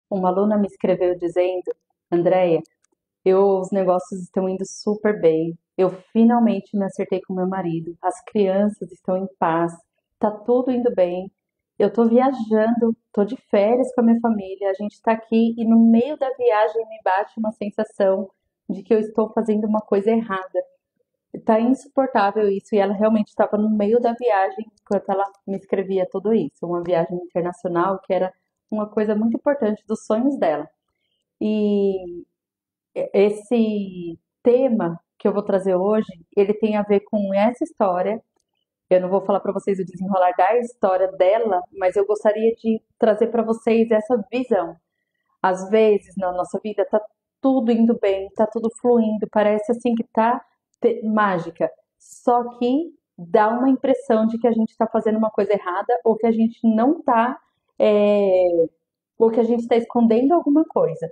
Uma aluna me escreveu dizendo: Andréia, os negócios estão indo super bem. Eu finalmente me acertei com meu marido. As crianças estão em paz. Tá tudo indo bem. Eu tô viajando, tô de férias com a minha família. A gente tá aqui e no meio da viagem me bate uma sensação de que eu estou fazendo uma coisa errada. Tá insuportável isso. E ela realmente estava no meio da viagem enquanto ela me escrevia tudo isso. Uma viagem internacional que era uma coisa muito importante dos sonhos dela. E esse tema que eu vou trazer hoje, ele tem a ver com essa história. Eu não vou falar para vocês o desenrolar da história dela, mas eu gostaria de trazer para vocês essa visão. Às vezes na nossa vida tá tudo indo bem, tá tudo fluindo, parece assim que tá mágica. Só que dá uma impressão de que a gente está fazendo uma coisa errada ou que a gente não tá, é, ou que a gente está escondendo alguma coisa.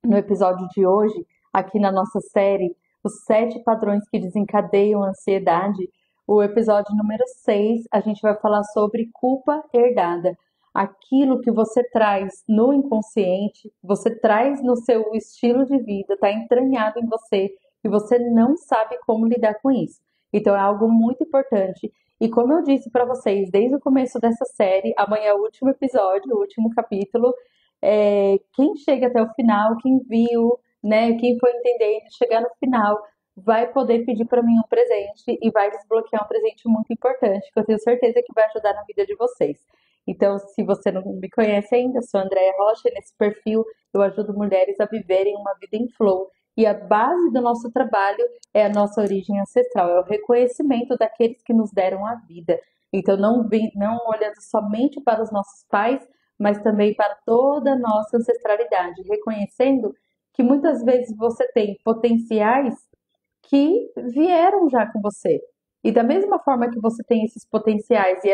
No episódio de hoje, aqui na nossa série, os 7 padrões que desencadeiam a ansiedade, o episódio número 6, a gente vai falar sobre culpa herdada. Aquilo que você traz no inconsciente, você traz no seu estilo de vida, está entranhado em você e você não sabe como lidar com isso. Então é algo muito importante. E como eu disse para vocês desde o começo dessa série, amanhã é o último episódio, o último capítulo, quem chega até o final, quem viu, né, quem foi entendendo, chegar no final, vai poder pedir para mim um presente e vai desbloquear um presente muito importante, que eu tenho certeza que vai ajudar na vida de vocês. Então, se você não me conhece ainda, sou Andréia Rocha, e nesse perfil eu ajudo mulheres a viverem uma vida em flow. E a base do nosso trabalho é a nossa origem ancestral, é o reconhecimento daqueles que nos deram a vida. Então, não olhando somente para os nossos pais, mas também para toda a nossa ancestralidade, reconhecendo que muitas vezes você tem potenciais que vieram já com você. E da mesma forma que você tem esses potenciais e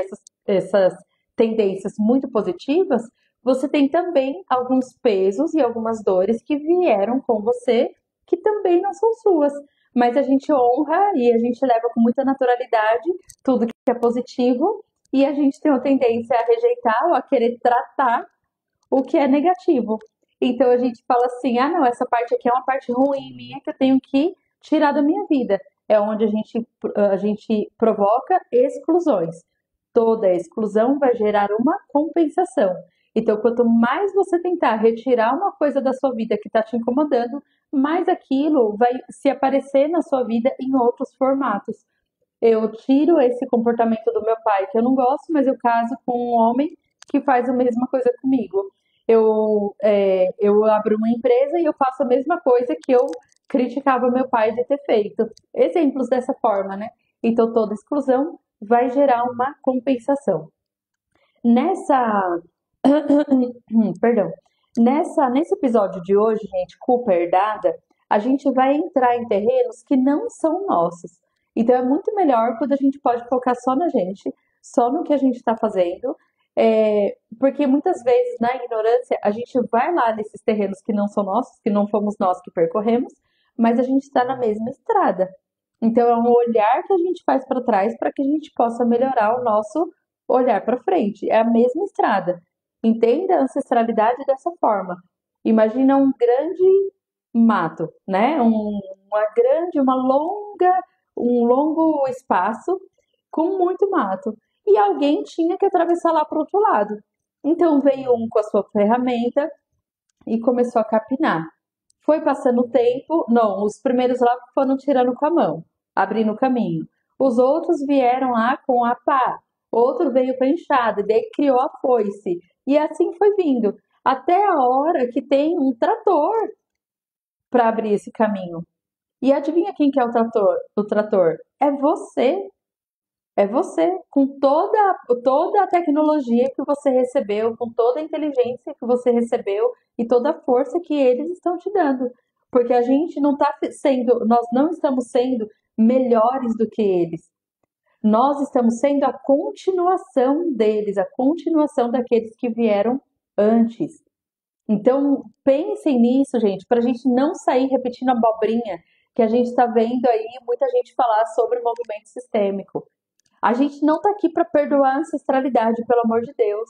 essas tendências muito positivas, você tem também alguns pesos e algumas dores que vieram com você que também não são suas. Mas a gente honra e a gente leva com muita naturalidade tudo que é positivo e a gente tem uma tendência a rejeitar ou a querer tratar o que é negativo. Então a gente fala assim: ah, não, essa parte aqui é uma parte ruim minha que eu tenho que tirar da minha vida. É onde a gente provoca exclusões. Toda exclusão vai gerar uma compensação. Então, quanto mais você tentar retirar uma coisa da sua vida que está te incomodando, mais aquilo vai se aparecer na sua vida em outros formatos. Eu tiro esse comportamento do meu pai que eu não gosto, mas eu caso com um homem que faz a mesma coisa comigo. Eu abro uma empresa e eu faço a mesma coisa que eu criticava meu pai de ter feito. Exemplos dessa forma, né? Então toda exclusão vai gerar uma compensação. Nessa, perdão, nesse episódio de hoje, gente, culpa herdada, a gente vai entrar em terrenos que não são nossos. Então é muito melhor quando a gente pode focar só na gente, só no que a gente está fazendo, porque muitas vezes na ignorância a gente vai lá nesses terrenos que não são nossos, que não fomos nós que percorremos, mas a gente está na mesma estrada. Então é um olhar que a gente faz para trás para que a gente possa melhorar o nosso olhar para frente. É a mesma estrada. Entenda a ancestralidade dessa forma. Imagina um grande mato, né? Um longo espaço com muito mato. E alguém tinha que atravessar lá para o outro lado. Então veio um com a sua ferramenta e começou a capinar. Foi passando o tempo, não, os primeiros lá foram tirando com a mão, abrindo o caminho. Os outros vieram lá com a pá, outro veio com a enxada, daí criou a foice. E assim foi vindo, até a hora que tem um trator para abrir esse caminho. E adivinha quem que é o trator? O trator é você. É você, com toda a tecnologia que você recebeu, com toda a inteligência que você recebeu e toda a força que eles estão te dando. Porque a gente não está sendo, nós não estamos sendo melhores do que eles. Nós estamos sendo a continuação deles, a continuação daqueles que vieram antes. Então, pensem nisso, gente, para a gente não sair repetindo a abobrinha que a gente está vendo aí muita gente falar sobre o movimento sistêmico. A gente não está aqui para perdoar a ancestralidade, pelo amor de Deus.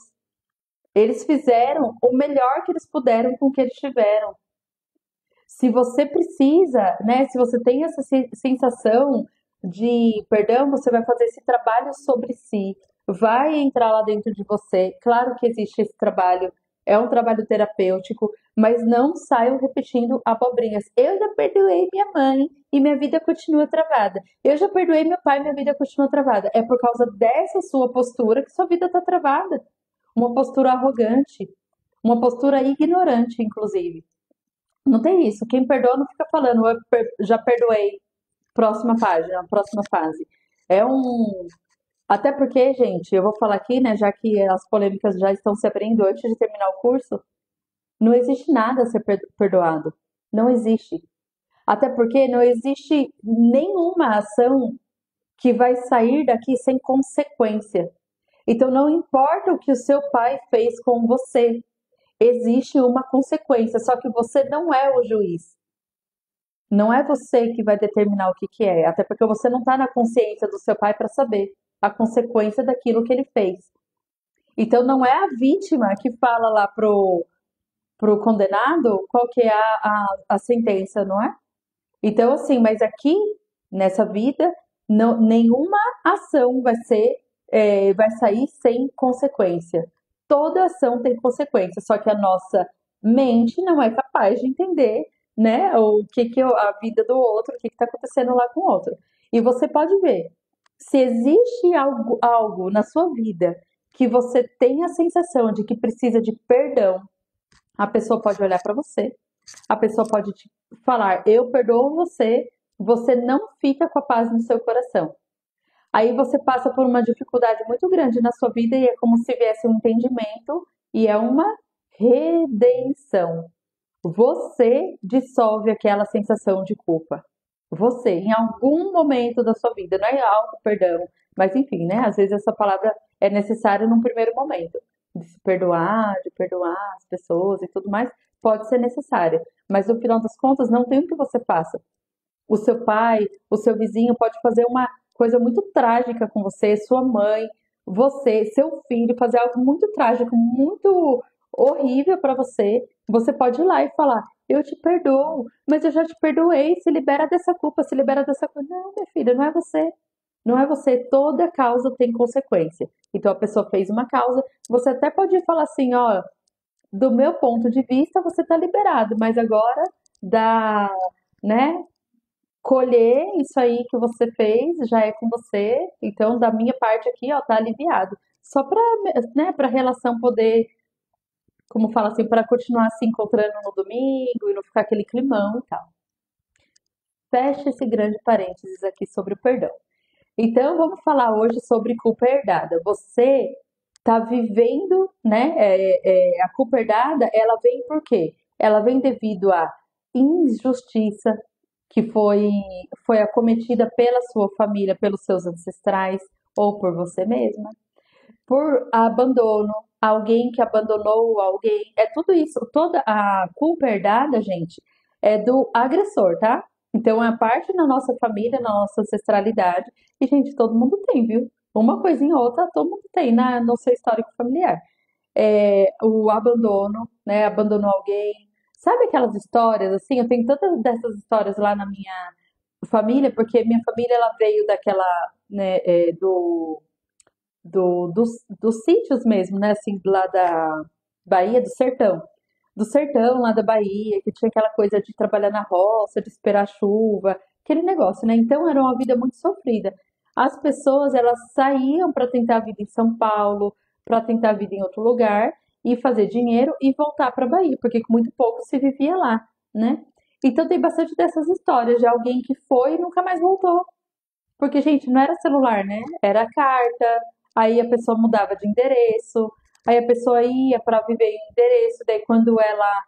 Eles fizeram o melhor que eles puderam com o que eles tiveram. Se você precisa, né? Se você tem essa sensação de perdão, você vai fazer esse trabalho sobre si, vai entrar lá dentro de você. Claro que existe esse trabalho, é um trabalho terapêutico, mas não saiam repetindo abobrinhas. Eu já perdoei minha mãe e minha vida continua travada. Eu já perdoei meu pai e minha vida continua travada. É por causa dessa sua postura que sua vida está travada. Uma postura arrogante, uma postura ignorante, inclusive. Não tem isso. Quem perdoa não fica falando, já perdoei, próxima página, próxima fase. É um. Até porque, gente, eu vou falar aqui, né, já que as polêmicas já estão se abrindo antes de terminar o curso, não existe nada a ser perdoado. Não existe. Até porque não existe nenhuma ação que vai sair daqui sem consequência. Então não importa o que o seu pai fez com você, existe uma consequência, só que você não é o juiz. Não é você que vai determinar o que que é, até porque você não está na consciência do seu pai para saber a consequência daquilo que ele fez. Então não é a vítima que fala lá pro condenado qual que é a sentença, não é? Então assim, mas aqui nessa vida não, nenhuma ação vai sair sem consequência. Toda ação tem consequência, só que a nossa mente não é capaz de entender, né, o que que a vida do outro, o que está acontecendo lá com o outro. E você pode ver, se existe algo na sua vida que você tem a sensação de que precisa de perdão, a pessoa pode olhar para você, a pessoa pode te falar, eu perdoo você, você não fica com a paz no seu coração. Aí você passa por uma dificuldade muito grande na sua vida e é como se viesse um entendimento e é uma redenção. Você dissolve aquela sensação de culpa. Você, em algum momento da sua vida, não é algo, perdão, mas enfim, né? Às vezes essa palavra é necessária num primeiro momento. De se perdoar, de perdoar as pessoas e tudo mais, pode ser necessária. Mas no final das contas, não tem o que você faça. O seu pai, o seu vizinho pode fazer uma coisa muito trágica com você, sua mãe, você, seu filho, fazer algo muito trágico, muito horrível para você. Você pode ir lá e falar: Eu te perdoo, mas eu já te perdoei. Se libera dessa culpa, se libera dessa culpa. Não, minha filha, não é você. Não é você. Toda causa tem consequência. Então a pessoa fez uma causa, você até pode falar assim: Ó, do meu ponto de vista, você está liberado, mas agora da, né, colher isso aí que você fez, já é com você. Então, da minha parte aqui, ó, tá aliviado. Só para, né, para a relação poder, como fala assim, para continuar se encontrando no domingo e não ficar aquele climão e tal. Fecha esse grande parênteses aqui sobre o perdão. Então, vamos falar hoje sobre culpa herdada. Você está vivendo, né? A culpa herdada, ela vem por quê? Ela vem devido à injustiça que foi acometida pela sua família, pelos seus ancestrais ou por você mesma, por abandono, alguém que abandonou alguém, é tudo isso, toda a culpa herdada, gente, é do agressor, tá? Então é a parte da nossa família, na nossa ancestralidade, e gente, todo mundo tem, viu? Uma coisinha ou outra, todo mundo tem no seu histórico familiar. O abandono, né? Abandonou alguém. Sabe aquelas histórias, assim? Eu tenho tantas dessas histórias lá na minha família, porque minha família ela veio daquela, né, dos sítios mesmo, né? Assim, lá da Bahia, do sertão lá da Bahia, que tinha aquela coisa de trabalhar na roça, de esperar chuva, aquele negócio, né? Então era uma vida muito sofrida. As pessoas elas saíam para tentar a vida em São Paulo, para tentar a vida em outro lugar e fazer dinheiro e voltar para a Bahia, porque com muito pouco se vivia lá, né? Então tem bastante dessas histórias de alguém que foi e nunca mais voltou. Porque, gente, não era celular, né? Era carta, aí a pessoa mudava de endereço, aí a pessoa ia para viver em endereço, daí quando ela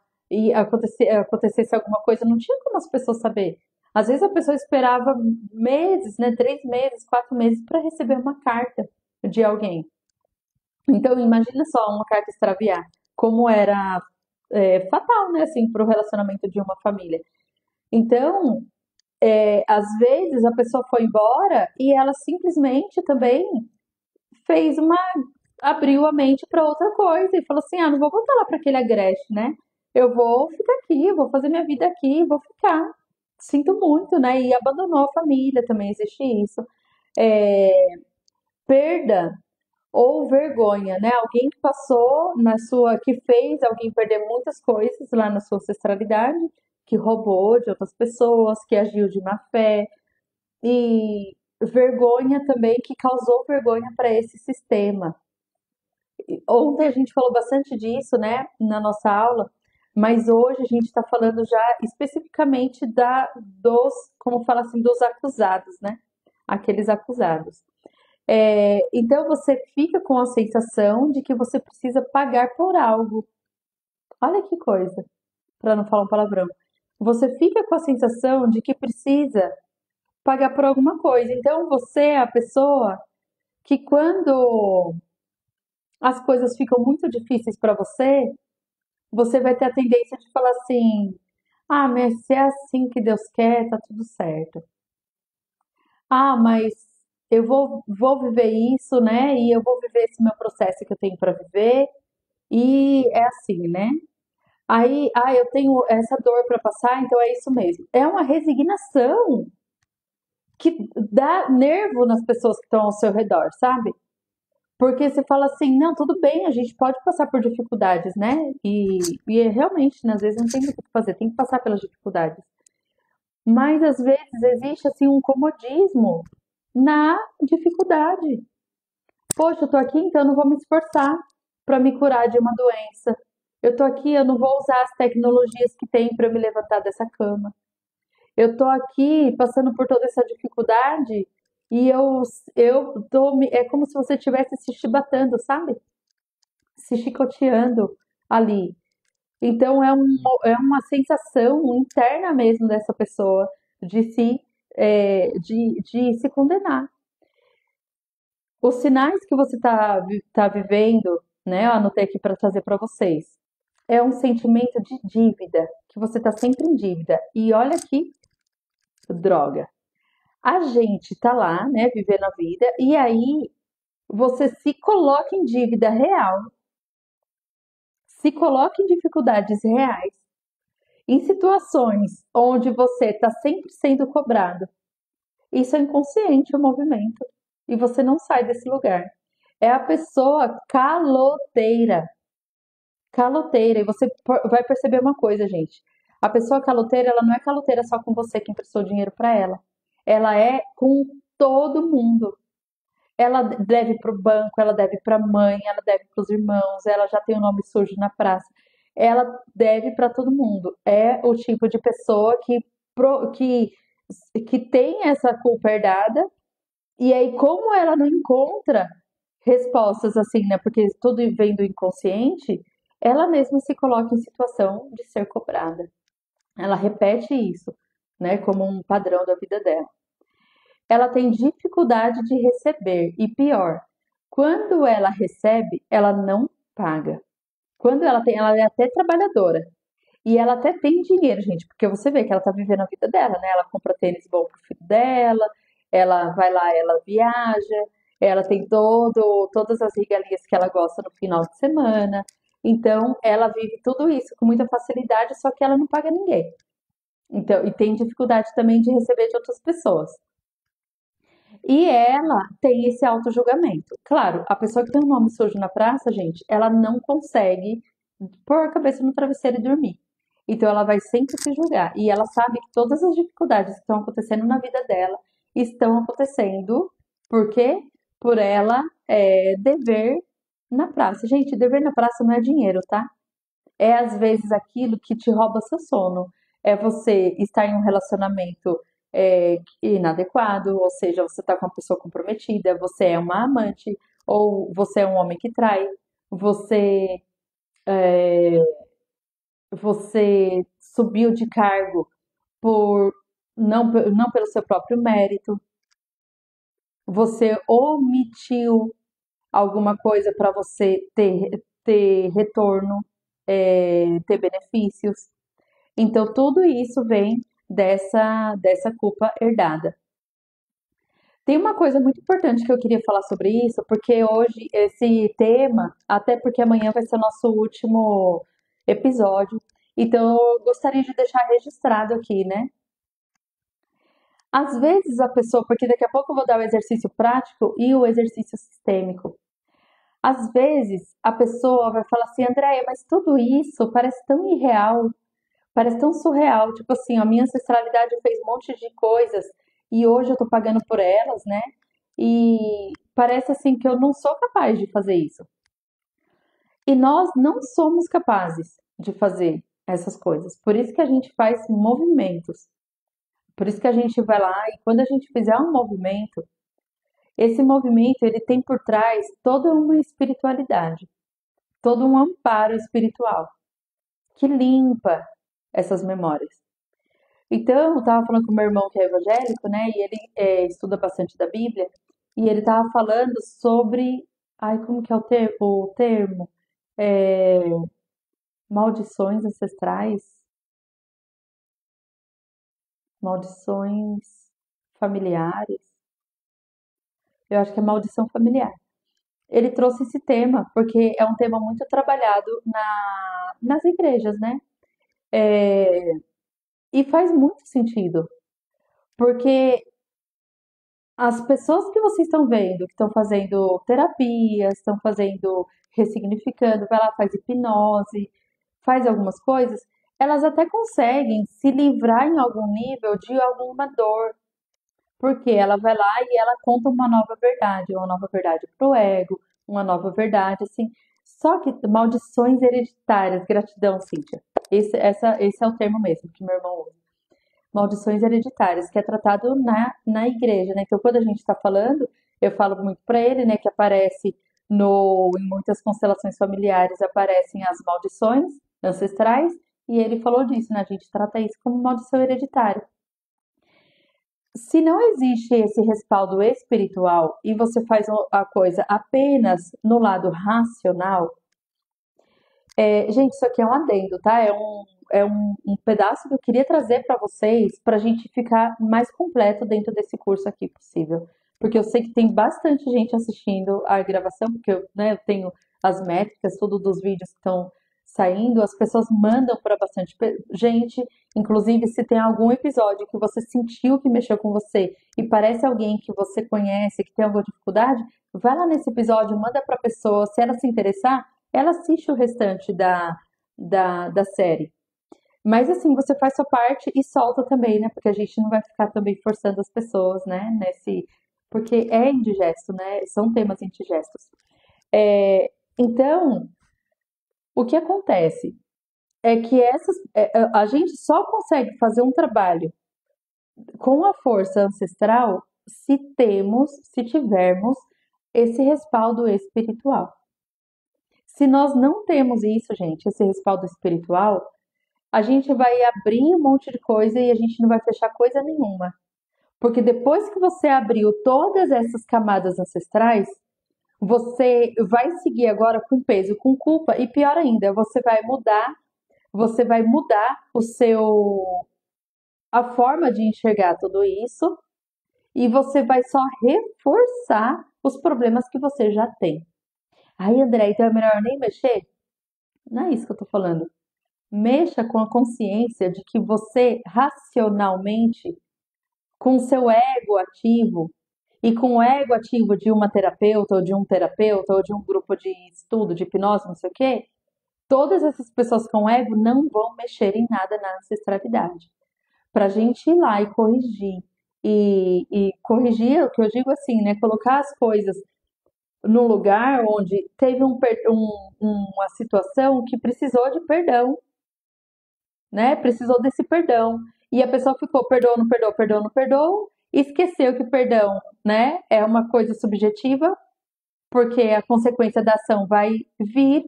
acontecesse alguma coisa, não tinha como as pessoas saber. Às vezes a pessoa esperava meses, né? 3 meses, 4 meses para receber uma carta de alguém. Então, imagina só uma carta extraviar, como era fatal, né? Assim, para o relacionamento de uma família. Então, às vezes a pessoa foi embora e ela simplesmente também fez uma abriu a mente para outra coisa e falou assim: ah, não vou voltar lá para aquele Agreste, né? Eu vou ficar aqui, vou fazer minha vida aqui, vou ficar. Sinto muito, né? E abandonou a família, também existe isso. É, perda ou vergonha, né? Alguém que passou na sua, que fez alguém perder muitas coisas lá na sua ancestralidade, que roubou de outras pessoas, que agiu de má fé, e vergonha também que causou vergonha para esse sistema. Ontem a gente falou bastante disso, né, na nossa aula, mas hoje a gente está falando já especificamente como fala assim, dos acusados, né? Aqueles acusados. Então você fica com a sensação de que você precisa pagar por algo. Olha que coisa, para não falar um palavrão. Você fica com a sensação de que precisa pagar por alguma coisa. Então você é a pessoa que quando as coisas ficam muito difíceis para você, você vai ter a tendência de falar assim: ah, mas se é assim que Deus quer, tá tudo certo. Ah, mas vou viver isso, né? E eu vou viver esse meu processo que eu tenho para viver, e é assim, né? Aí, eu tenho essa dor para passar, então é isso mesmo. É uma resignação que dá nervo nas pessoas que estão ao seu redor, sabe? Porque você fala assim, não, tudo bem, a gente pode passar por dificuldades, né? Realmente, né, às vezes não tem muito o que fazer, tem que passar pelas dificuldades. Mas às vezes existe assim um comodismo na dificuldade. Poxa, eu tô aqui, então eu não vou me esforçar para me curar de uma doença. Eu tô aqui, eu não vou usar as tecnologias que tem para me levantar dessa cama. Eu tô aqui passando por toda essa dificuldade e é como se você estivesse se chibatando, sabe? Se chicoteando ali. Então é uma sensação interna mesmo dessa pessoa de de se condenar. Os sinais que você tá vivendo, né? Eu anotei aqui para trazer para vocês. É um sentimento de dívida, que você está sempre em dívida. E olha que droga. A gente tá lá, né, vivendo a vida, e aí você se coloca em dívida real, se coloca em dificuldades reais, em situações onde você está sempre sendo cobrado. Isso é inconsciente o movimento. E você não sai desse lugar. É a pessoa caloteira. Caloteira. E você vai perceber uma coisa, gente. A pessoa caloteira, ela não é caloteira só com você que emprestou dinheiro para ela. Ela é com todo mundo. Ela deve para o banco, ela deve para a mãe, ela deve para os irmãos, ela já tem o nome sujo na praça. Ela deve para todo mundo. É o tipo de pessoa que, que tem essa culpa herdada, e aí, como ela não encontra respostas assim, né? Porque tudo vem do inconsciente, ela mesma se coloca em situação de ser cobrada. Ela repete isso, né? Como um padrão da vida dela. Ela tem dificuldade de receber e pior, quando ela recebe, ela não paga. Quando ela é até trabalhadora e ela até tem dinheiro, gente, porque você vê que ela tá vivendo a vida dela, né? Ela compra tênis bom pro filho dela, ela vai lá, ela viaja, ela tem todas as regalias que ela gosta no final de semana. Então, ela vive tudo isso com muita facilidade, só que ela não paga ninguém. Então, e tem dificuldade também de receber de outras pessoas. E ela tem esse auto-julgamento. Claro, a pessoa que tem um nome sujo na praça, gente, ela não consegue pôr a cabeça no travesseiro e dormir. Então ela vai sempre se julgar. E ela sabe que todas as dificuldades que estão acontecendo na vida dela estão acontecendo porque por ela dever na praça. Gente, dever na praça não é dinheiro, tá? É às vezes aquilo que te rouba seu sono. É você estar em um relacionamento inadequado, ou seja, você está com uma pessoa comprometida, você é uma amante, ou você é um homem que trai, você, você subiu de cargo por não pelo seu próprio mérito, você omitiu alguma coisa para você ter retorno, ter benefícios. Então, tudo isso vem dessa culpa herdada. Tem uma coisa muito importante que eu queria falar sobre isso, porque hoje esse tema, até porque amanhã vai ser o nosso último episódio, então eu gostaria de deixar registrado aqui, né? Às vezes a pessoa, porque daqui a pouco eu vou dar o exercício prático e o exercício sistêmico. Às vezes a pessoa vai falar assim, Andréia, mas tudo isso parece tão irreal, parece tão surreal. Tipo assim, a minha ancestralidade fez um monte de coisas e hoje eu tô pagando por elas, né? E parece assim que eu não sou capaz de fazer isso. E nós não somos capazes de fazer essas coisas. Por isso que a gente faz movimentos. Por isso que a gente vai lá e quando a gente fizer um movimento, esse movimento ele tem por trás toda uma espiritualidade, todo um amparo espiritual que limpa essas memórias. Então, eu estava falando com meu irmão que é evangélico, né? E ele estuda bastante da Bíblia. E ele estava falando sobre. Ai, como que é o termo? É, maldições ancestrais, maldições familiares. Eu acho que é maldição familiar. Ele trouxe esse tema porque é um tema muito trabalhado nas igrejas, né? É, e faz muito sentido, porque as pessoas que vocês estão vendo, que estão fazendo terapias, estão fazendo, ressignificando, vai lá, faz hipnose, faz algumas coisas, elas até conseguem se livrar em algum nível de alguma dor, porque ela vai lá e ela conta uma nova verdade para o ego, uma nova verdade, assim. Só que maldições hereditárias, gratidão, Cíntia. Esse é o termo mesmo que meu irmão usa. Maldições hereditárias, que é tratado na igreja, né? Então, quando a gente está falando, eu falo muito para ele, né, que aparece em muitas constelações familiares, aparecem as maldições ancestrais, e ele falou disso, né? A gente trata isso como maldição hereditária. Se não existe esse respaldo espiritual e você faz a coisa apenas no lado racional, gente, isso aqui é um adendo, tá? Um pedaço que eu queria trazer para vocês para a gente ficar mais completo dentro desse curso aqui possível. Porque eu sei que tem bastante gente assistindo a gravação, porque eu tenho as métricas, tudo dos vídeos que estão saindo, as pessoas mandam para bastante gente. Inclusive, se tem algum episódio que você sentiu que mexeu com você e parece alguém que você conhece, que tem alguma dificuldade, vai lá nesse episódio, manda para a pessoa, se ela se interessar ela assiste o restante da série. Mas assim, você faz sua parte e solta também, né? Porque a gente não vai ficar também forçando as pessoas, né? Porque é indigesto, né? São temas indigestos. É, então, o que acontece é que a gente só consegue fazer um trabalho com a força ancestral se tivermos esse respaldo espiritual. Se nós não temos isso, gente, esse respaldo espiritual, a gente vai abrir um monte de coisa e a gente não vai fechar coisa nenhuma. Porque depois que você abriu todas essas camadas ancestrais, você vai seguir agora com peso, com culpa e pior ainda, você vai mudar o seu a forma de enxergar tudo isso e você vai só reforçar os problemas que você já tem. Ai, André, então é melhor nem mexer? Não é isso que eu tô falando. Mexa com a consciência de que você racionalmente, com o seu ego ativo e com o ego ativo de uma terapeuta ou de um grupo de estudo de hipnose, não sei o quê, todas essas pessoas com ego não vão mexer em nada na ancestralidade. Para a gente ir lá e corrigir, e corrigir, o que eu digo assim, né? Colocar as coisas no lugar onde teve uma situação que precisou de perdão, né? Precisou desse perdão. E a pessoa ficou, perdoa, não perdoa, perdoa, não perdoa, e esqueceu que perdão, né, é uma coisa subjetiva, porque a consequência da ação vai vir.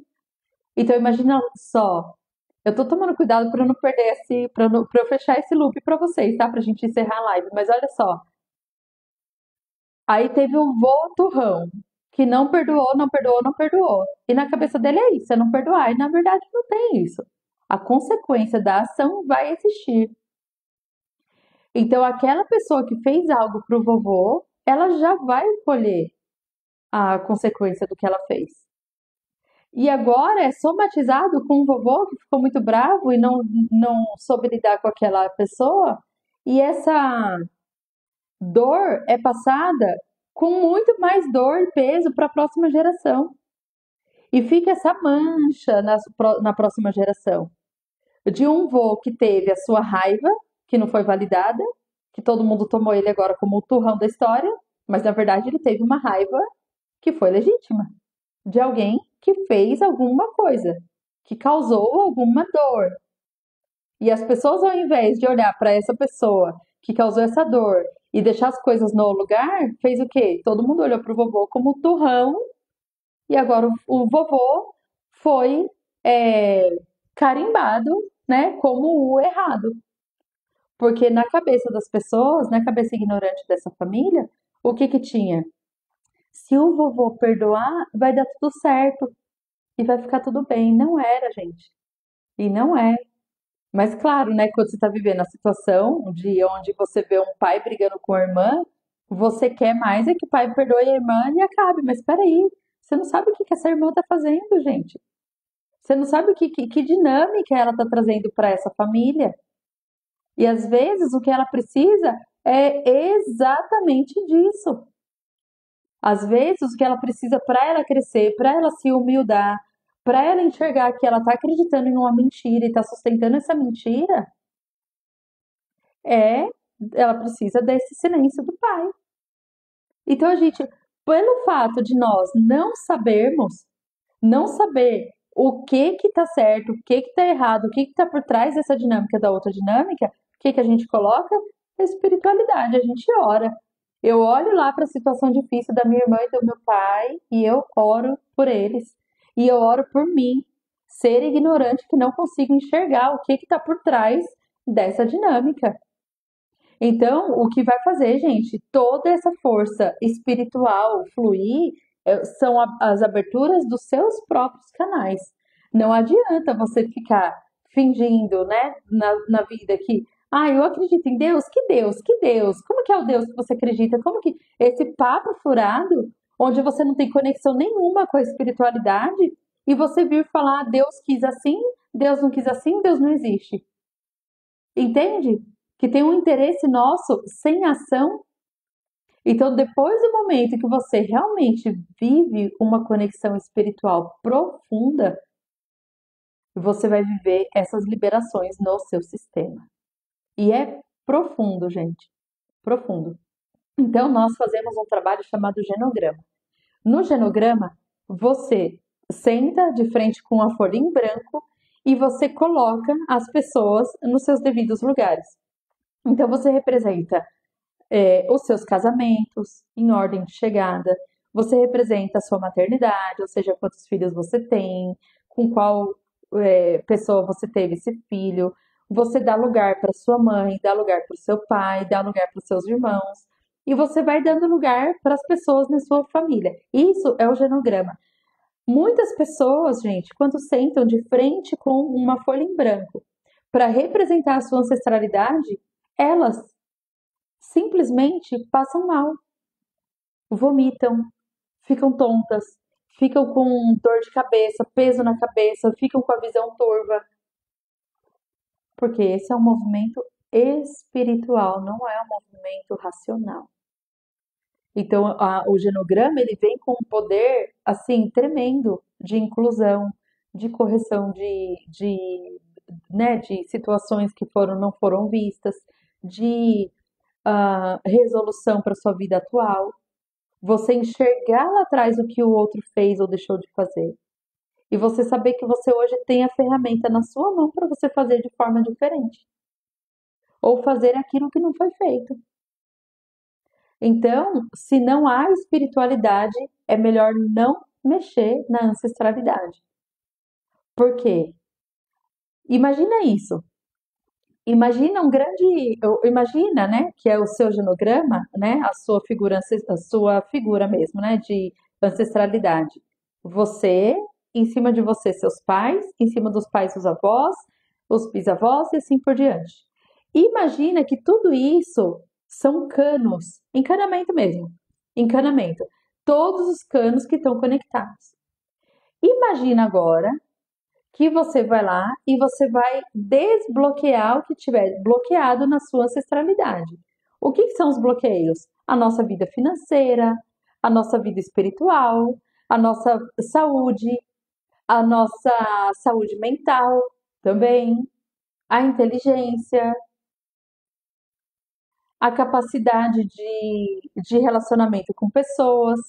Então imagina só, eu tô tomando cuidado para não perder para eu fechar esse loop para vocês, tá? Pra gente encerrar a live, mas olha só. Aí teve um vô turrão que não perdoou, não perdoou, não perdoou. E na cabeça dele é isso, é não perdoar. E na verdade não tem isso. A consequência da ação vai existir. Então, aquela pessoa que fez algo pro vovô, ela já vai colher a consequência do que ela fez. E agora é somatizado com o vovô que ficou muito bravo e não soube lidar com aquela pessoa, e essa dor é passada com muito mais dor e peso para a próxima geração. E fica essa mancha na próxima geração. De um vô que teve a sua raiva, que não foi validada, que todo mundo tomou ele agora como o turrão da história, mas na verdade ele teve uma raiva que foi legítima. De alguém que fez alguma coisa, que causou alguma dor. E as pessoas, ao invés de olhar para essa pessoa que causou essa dor e deixar as coisas no lugar, fez o quê? Todo mundo olhou para o vovô como o turrão e agora o vovô foi é, carimbado, né, como o errado. Porque na cabeça das pessoas, na cabeça ignorante dessa família, o que que tinha? Se o vovô perdoar, vai dar tudo certo e vai ficar tudo bem. Não era, gente. E não é. Mas claro, né, quando você está vivendo a situação de onde você vê um pai brigando com a irmã, você quer mais é que o pai perdoe a irmã e acabe. Mas espera aí, você não sabe o que que essa irmã está fazendo, gente. Você não sabe que dinâmica ela está trazendo para essa família. E às vezes o que ela precisa é exatamente disso. Às vezes o que ela precisa para ela crescer, para ela se humildar, para ela enxergar que ela está acreditando em uma mentira e está sustentando essa mentira, é ela precisa desse silêncio do pai. Então a gente, pelo fato de nós não sabermos, não saber o que está certo, o que está errado, o que está por trás dessa dinâmica da outra dinâmica, o que que a gente coloca? A espiritualidade, a gente ora. Eu olho lá para a situação difícil da minha irmã e do meu pai e eu oro por eles. E eu oro por mim, ser ignorante que não consigo enxergar o que está por trás dessa dinâmica. Então, o que vai fazer, gente, toda essa força espiritual fluir são as aberturas dos seus próprios canais. Não adianta você ficar fingindo, né, na vida que, eu acredito em Deus? Que Deus? Que Deus? Como que é o Deus que você acredita? Como que esse papo furado, onde você não tem conexão nenhuma com a espiritualidade, e você vir falar, Deus quis assim, Deus não quis assim, Deus não existe. Entende? Que tem um interesse nosso sem ação. Então, depois do momento que você realmente vive uma conexão espiritual profunda, você vai viver essas liberações no seu sistema. E é profundo, gente. Profundo. Então, nós fazemos um trabalho chamado genograma. No genograma, você senta de frente com a folha em branco e você coloca as pessoas nos seus devidos lugares. Então, você representa os seus casamentos em ordem de chegada, você representa a sua maternidade, ou seja, quantos filhos você tem, com qual pessoa você teve esse filho, você dá lugar para sua mãe, dá lugar para o seu pai, dá lugar para os seus irmãos, e você vai dando lugar para as pessoas na sua família. Isso é o genograma. Muitas pessoas, gente, quando sentam de frente com uma folha em branco para representar a sua ancestralidade, elas simplesmente passam mal, vomitam, ficam tontas, ficam com dor de cabeça, peso na cabeça, ficam com a visão turva, porque esse é um movimento espiritual, não é um movimento racional. Então, o genograma ele vem com um poder assim tremendo de inclusão, de correção de situações que não foram vistas, de resolução para sua vida atual. Você enxergar lá atrás o que o outro fez ou deixou de fazer. E você saber que você hoje tem a ferramenta na sua mão para você fazer de forma diferente. Ou fazer aquilo que não foi feito. Então, se não há espiritualidade, é melhor não mexer na ancestralidade. Por quê? Imagina isso. Imagina imagina, né, que é o seu genograma, né, a sua figura mesmo, né, de ancestralidade. Você, em cima de você, seus pais, em cima dos pais, os avós, os bisavós e assim por diante. Imagina que tudo isso São canos, encanamento mesmo, encanamento. Todos os canos que estão conectados. Imagina agora que você vai lá e você vai desbloquear o que tiver bloqueado na sua ancestralidade. O que são os bloqueios? A nossa vida financeira, a nossa vida espiritual, a nossa saúde, a nossa saúde mental também, a inteligência, a capacidade de relacionamento com pessoas,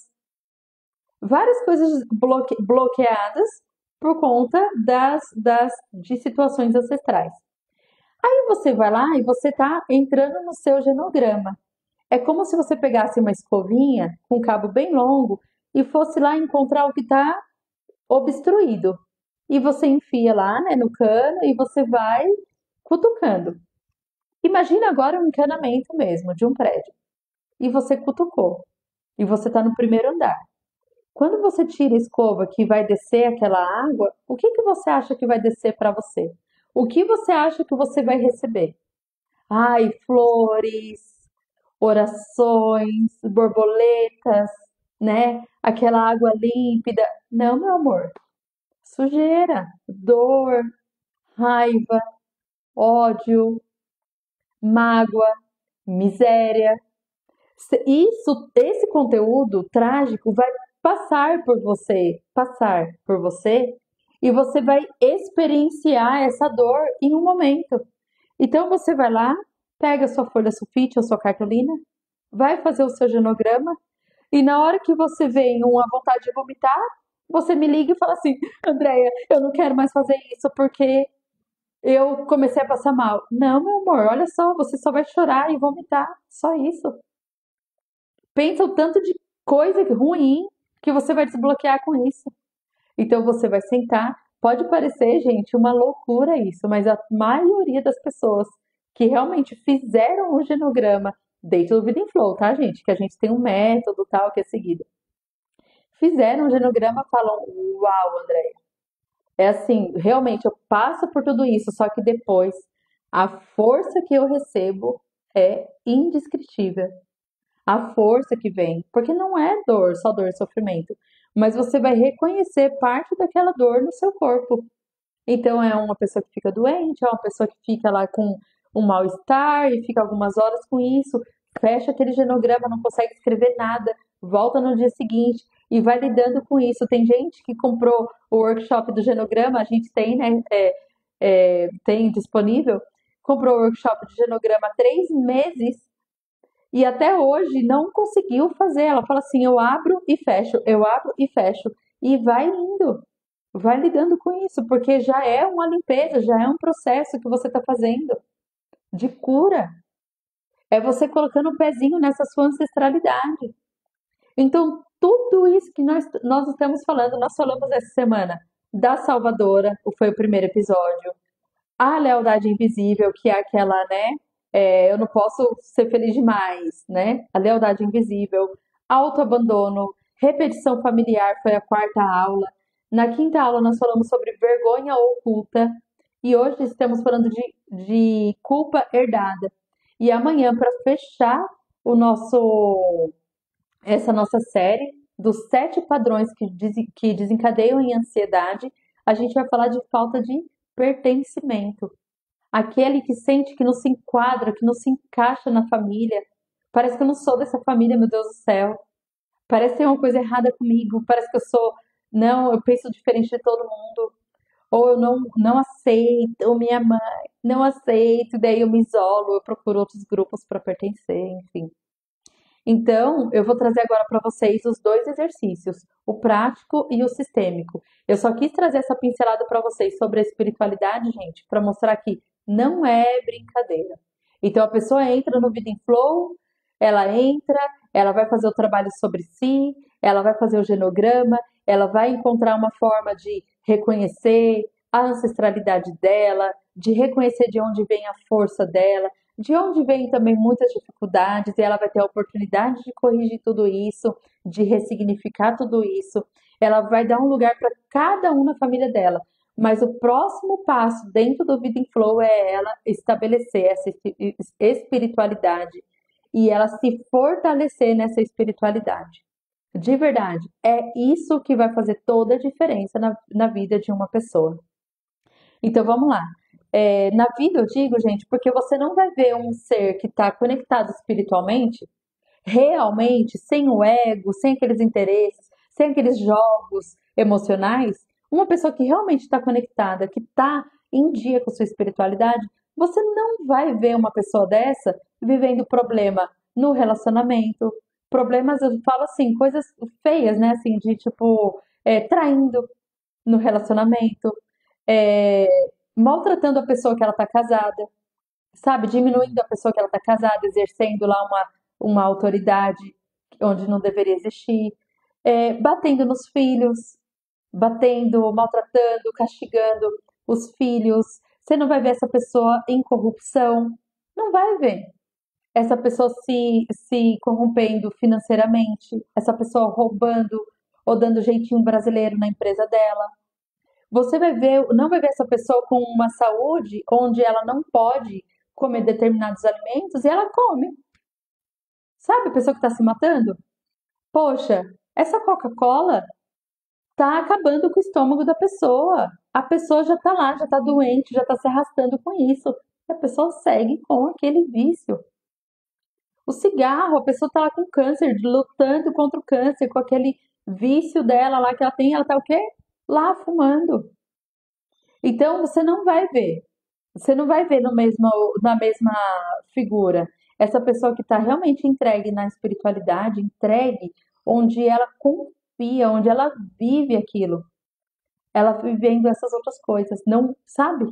várias coisas bloqueadas por conta de situações ancestrais. Aí você vai lá e você está entrando no seu genograma. É como se você pegasse uma escovinha com um cabo bem longo e fosse lá encontrar o que está obstruído. E você enfia lá, né, no cano e você vai cutucando. Imagina agora um encanamento mesmo de um prédio. E você cutucou. E você está no primeiro andar. Quando você tira a escova que vai descer aquela água, o que que você acha que vai descer para você? O que você acha que você vai receber? Ai, flores, orações, borboletas, né? Aquela água límpida. Não, meu amor. Sujeira, dor, raiva, ódio, mágoa, miséria. Esse conteúdo trágico vai passar por você, e você vai experienciar essa dor em um momento. Então você vai lá, pega sua folha sulfite ou sua cartolina, vai fazer o seu genograma, e na hora que você vem uma vontade de vomitar, você me liga e fala assim: Andréia, eu não quero mais fazer isso porque eu comecei a passar mal. Não, meu amor, olha só, você só vai chorar e vomitar, só isso. Pensa o tanto de coisa ruim que você vai desbloquear com isso. Então você vai sentar. Pode parecer, gente, uma loucura isso, mas a maioria das pessoas que realmente fizeram o genograma dentro do Vida em Flow, tá, gente? Que a gente tem um método tal que é seguido. Fizeram o genograma, falam: Uau, André, é assim, realmente eu passo por tudo isso, só que depois a força que eu recebo é indescritível. A força que vem, porque não é dor, só dor e sofrimento, mas você vai reconhecer parte daquela dor no seu corpo. Então é uma pessoa que fica doente, é uma pessoa que fica lá com um mal-estar e fica algumas horas com isso, fecha aquele genograma, não consegue escrever nada, volta no dia seguinte e vai lidando com isso. Tem gente que comprou o workshop do genograma, a gente tem, né? Tem disponível, comprou o workshop de genograma há 3 meses e até hoje não conseguiu fazer. Ela fala assim: eu abro e fecho, eu abro e fecho. E vai indo, vai lidando com isso, porque já é uma limpeza, já é um processo que você está fazendo de cura. É você colocando o pezinho nessa sua ancestralidade. Então, tudo isso que nós estamos falando, nós falamos essa semana da Salvadora, que foi o primeiro episódio, a lealdade invisível, que é aquela, né? Eu não posso ser feliz demais, né? A lealdade invisível, autoabandono, repetição familiar foi a quarta aula. Na quinta aula nós falamos sobre vergonha oculta e hoje estamos falando de culpa herdada. E amanhã, para fechar o nosso essa nossa série dos 7 padrões que desencadeiam em ansiedade, a gente vai falar de falta de pertencimento. Aquele que sente que não se enquadra, que não se encaixa na família. Parece que eu não sou dessa família, meu Deus do céu. Parece que tem uma coisa errada comigo. Parece que eu sou. Não, eu penso diferente de todo mundo. Ou eu não aceito, ou minha mãe não aceito, daí eu me isolo, eu procuro outros grupos para pertencer, enfim. Então, eu vou trazer agora para vocês os dois exercícios, o prático e o sistêmico. Eu só quis trazer essa pincelada para vocês sobre a espiritualidade, gente, para mostrar que não é brincadeira. Então, a pessoa entra no Vida em Flow, ela vai fazer o trabalho sobre si, ela vai fazer o genograma, ela vai encontrar uma forma de reconhecer a ancestralidade dela, de reconhecer de onde vem a força dela, de onde vem também muitas dificuldades, e ela vai ter a oportunidade de corrigir tudo isso, de ressignificar tudo isso. Ela vai dar um lugar para cada um na família dela. Mas o próximo passo dentro do Vida em Flow é ela estabelecer essa espiritualidade e ela se fortalecer nessa espiritualidade. De verdade, é isso que vai fazer toda a diferença na vida de uma pessoa. Então vamos lá. Na vida eu digo, gente, porque você não vai ver um ser que está conectado espiritualmente, realmente, sem o ego, sem aqueles interesses, sem aqueles jogos emocionais, uma pessoa que realmente está conectada, que está em dia com sua espiritualidade, você não vai ver uma pessoa dessa vivendo problema no relacionamento, problemas, eu falo assim, coisas feias, né? Assim, de tipo, traindo no relacionamento, é, maltratando a pessoa que ela está casada, sabe? Diminuindo a pessoa que ela está casada, exercendo lá uma autoridade onde não deveria existir, batendo nos filhos, batendo, maltratando, castigando os filhos. Você não vai ver essa pessoa em corrupção, não vai ver. Essa pessoa se corrompendo financeiramente, essa pessoa roubando ou dando jeitinho brasileiro na empresa dela. Você vai ver, não vai ver essa pessoa com uma saúde onde ela não pode comer determinados alimentos e ela come. Sabe a pessoa que está se matando? Poxa, essa Coca-Cola tá acabando com o estômago da pessoa. A pessoa já tá lá, já tá doente, já tá se arrastando com isso. E a pessoa segue com aquele vício. O cigarro, a pessoa tá lá com câncer, lutando contra o câncer, com aquele vício dela lá que ela tem, ela tá o quê? Lá fumando. Então você não vai ver. Você não vai ver na mesma figura essa pessoa que está realmente entregue na espiritualidade, entregue onde ela confia, onde ela vive aquilo, ela vivendo essas outras coisas. Não, sabe?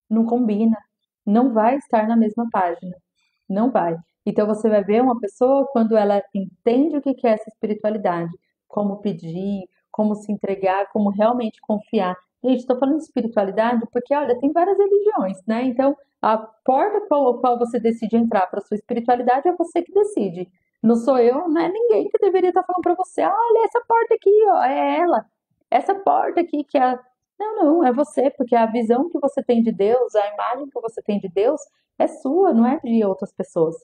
Não combina. Não vai estar na mesma página. Não vai. Então você vai ver uma pessoa quando ela entende o que é essa espiritualidade, como pedir, como se entregar, como realmente confiar. Gente, estou falando de espiritualidade porque, olha, tem várias religiões, né? Então, a porta qual você decide entrar para sua espiritualidade é você que decide. Não sou eu, não é ninguém que deveria estar falando para você, olha, essa porta aqui, ó, é ela. Essa porta aqui que é. Não, é você, porque a visão que você tem de Deus, a imagem que você tem de Deus é sua, não é de outras pessoas.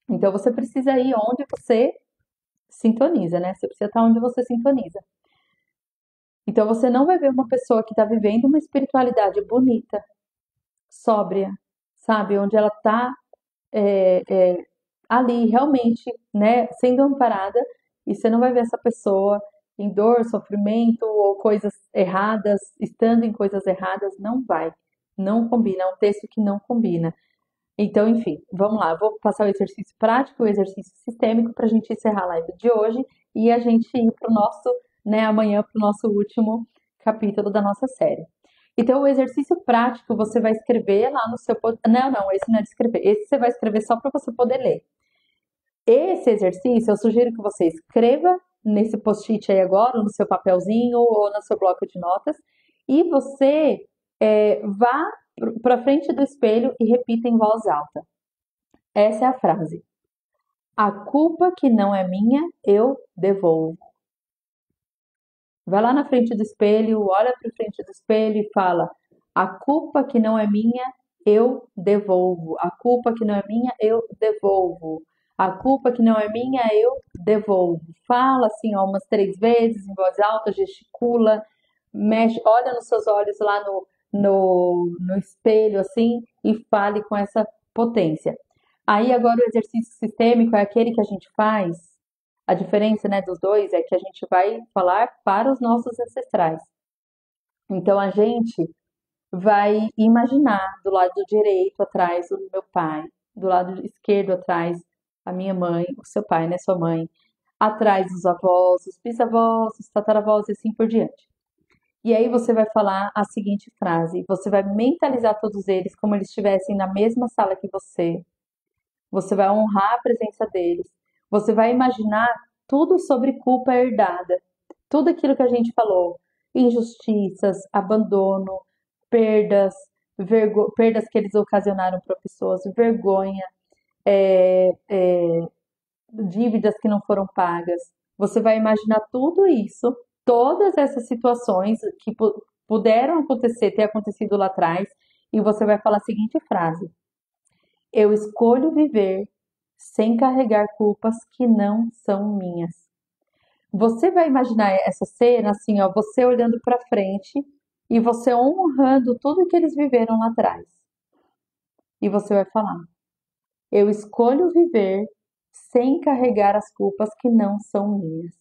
Então você precisa ir onde você sintoniza, né? Você precisa estar onde você sintoniza. Então você não vai ver uma pessoa que está vivendo uma espiritualidade bonita, sóbria, sabe? Onde ela está ali realmente, né, sendo amparada, e você não vai ver essa pessoa em dor, sofrimento ou coisas erradas, estando em coisas erradas, não vai. Não combina, é um texto que não combina. Então, enfim, vamos lá. Vou passar o exercício prático, o exercício sistêmico para a gente encerrar a live de hoje e a gente ir para o nosso, né, amanhã para o nosso último capítulo da nossa série. Então, o exercício prático você vai escrever lá no seu. Não, esse não é de escrever. Esse você vai escrever só para você poder ler. Esse exercício eu sugiro que você escreva nesse post-it aí agora, no seu papelzinho ou no seu bloco de notas, e você vá para frente do espelho e repita em voz alta. Essa é a frase. A culpa que não é minha, eu devolvo. Vai lá na frente do espelho, olha para frente do espelho e fala: a culpa que não é minha, eu devolvo. A culpa que não é minha, eu devolvo. A culpa que não é minha, eu devolvo. Fala assim, ó, umas 3 vezes em voz alta, gesticula, mexe, olha nos seus olhos lá no espelho, assim, e fale com essa potência. Aí agora o exercício sistêmico é aquele que a gente faz. A diferença, né, dos dois é que a gente vai falar para os nossos ancestrais. Então a gente vai imaginar do lado direito atrás o meu pai, do lado esquerdo atrás a minha mãe, o seu pai, né, sua mãe, atrás os avós, os bisavós, os tataravós e assim por diante. E aí você vai falar a seguinte frase, você vai mentalizar todos eles como eles estivessem na mesma sala que você. Você vai honrar a presença deles. Você vai imaginar tudo sobre culpa herdada. Tudo aquilo que a gente falou. Injustiças, abandono, perdas, perdas que eles ocasionaram para pessoas, vergonha, é, é, dívidas que não foram pagas. Você vai imaginar tudo isso, todas essas situações que puderam acontecer, ter acontecido lá atrás, e você vai falar a seguinte frase: eu escolho viver sem carregar culpas que não são minhas. Você vai imaginar essa cena assim, ó, você olhando para frente e você honrando tudo que eles viveram lá atrás. E você vai falar: eu escolho viver sem carregar as culpas que não são minhas.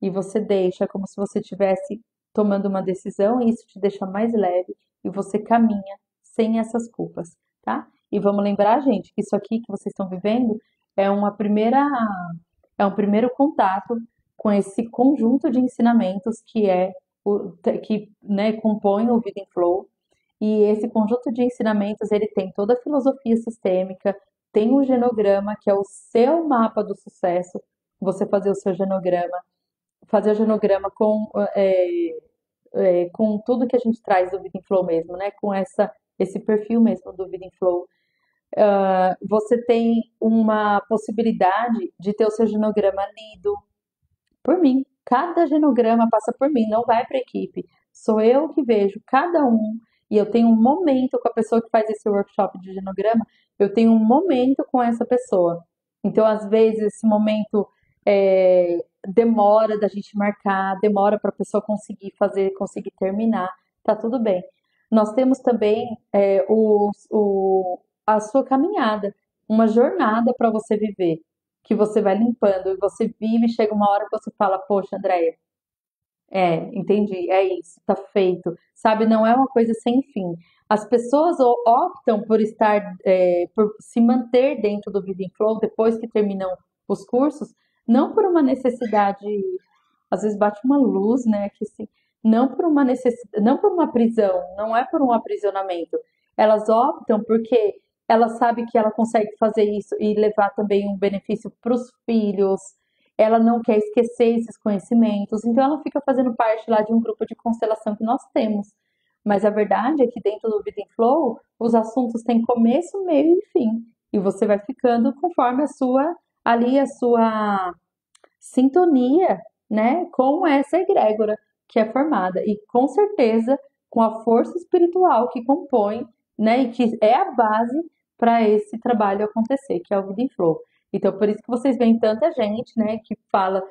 E você deixa como se você estivesse tomando uma decisão e isso te deixa mais leve e você caminha sem essas culpas, tá? E vamos lembrar, gente, que isso aqui que vocês estão vivendo é uma primeira é um primeiro contato com esse conjunto de ensinamentos que é que, né, compõe o Vida em Flow. E esse conjunto de ensinamentos, ele tem toda a filosofia sistêmica, tem o genograma, que é o seu mapa do sucesso, você fazer o seu genograma, fazer o genograma com tudo que a gente traz do Vida in Flow mesmo, né? Com esse perfil mesmo do Vida in Flow. Você tem uma possibilidade de ter o seu genograma lido por mim. Cada genograma passa por mim, não vai para a equipe. Sou eu que vejo cada um e eu tenho um momento com a pessoa que faz esse workshop de genograma, eu tenho um momento com essa pessoa. Então, às vezes, esse momento demora da gente marcar, demora para a pessoa conseguir fazer, conseguir terminar, tá tudo bem. Nós temos também a sua caminhada, uma jornada para você viver, que você vai limpando e você vive, chega uma hora que você fala, poxa, Andréia, entendi, é isso, tá feito. Sabe, não é uma coisa sem fim. As pessoas optam por por se manter dentro do Vida in Flow depois que terminam os cursos, não por uma necessidade, às vezes bate uma luz, né, que assim, não por uma necessidade, não por uma prisão, não é por um aprisionamento. Elas optam porque ela sabe que ela consegue fazer isso e levar também um benefício para os filhos, ela não quer esquecer esses conhecimentos, então ela fica fazendo parte lá de um grupo de constelação que nós temos. Mas a verdade é que dentro do Vida in Flow, os assuntos têm começo, meio e fim. E você vai ficando conforme a sua sintonia, né, com essa egrégora que é formada. E com certeza, com a força espiritual que compõe, né, e que é a base para esse trabalho acontecer, que é o Vida in Flow. Então, por isso que vocês veem tanta gente, né, que fala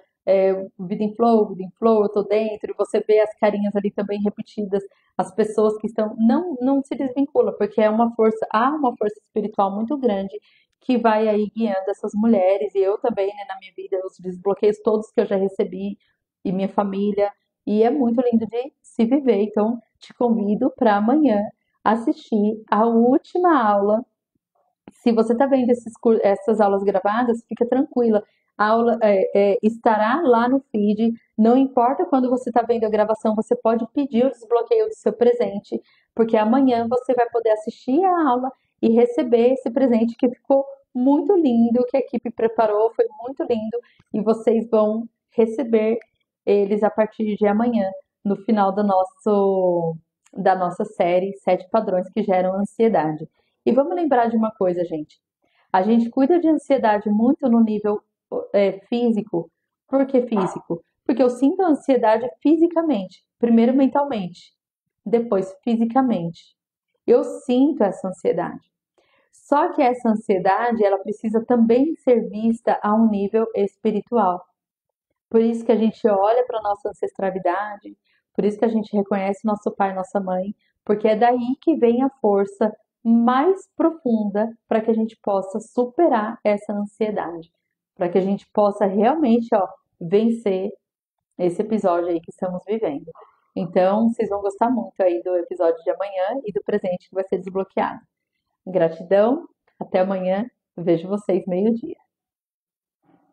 Vida in Flow, eu tô dentro, e você vê as carinhas ali também repetidas, as pessoas que estão, não se desvincula, porque há uma força espiritual muito grande que vai aí guiando essas mulheres, e eu também, né, na minha vida, os desbloqueios todos que eu já recebi, e minha família, e é muito lindo de se viver, então te convido para amanhã assistir a última aula. Se você está vendo essas aulas gravadas, fica tranquila. A aula estará lá no feed. Não importa quando você está vendo a gravação, você pode pedir o desbloqueio do seu presente, porque amanhã você vai poder assistir a aula e receber esse presente que ficou muito lindo, que a equipe preparou, foi muito lindo, e vocês vão receber eles a partir de amanhã, no final da nossa série Sete Padrões que Geram Ansiedade. E vamos lembrar de uma coisa, gente. A gente cuida de ansiedade muito no nível físico. Por que físico? Porque eu sinto ansiedade fisicamente. Primeiro mentalmente, depois fisicamente. Eu sinto essa ansiedade. Só que essa ansiedade, ela precisa também ser vista a um nível espiritual. Por isso que a gente olha para a nossa ancestralidade, por isso que a gente reconhece nosso pai e nossa mãe, porque é daí que vem a força mais profunda para que a gente possa superar essa ansiedade, para que a gente possa realmente, ó, vencer esse episódio aí que estamos vivendo. Então, vocês vão gostar muito aí do episódio de amanhã e do presente que vai ser desbloqueado. Gratidão, até amanhã, vejo vocês meio-dia.